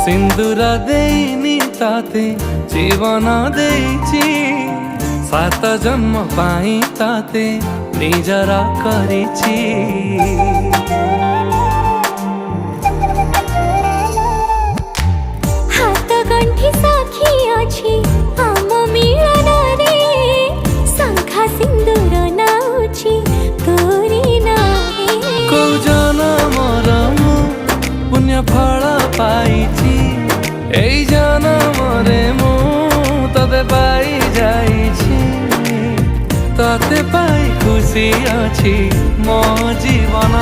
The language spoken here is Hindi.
सिंदूर देनी ताते जीवन देइछि सात जन्म पाई ताते निजरा करिछि। हाथ गंठी साखी अछि आम मिलन रे शंखा सिंदूर नाउछि तोरी नाहे। को जनमर मु पुण्य फल पाइछि एई जनमरे मु तते पाई जाइछि। तते पाई खुशी अछि मो जीवन।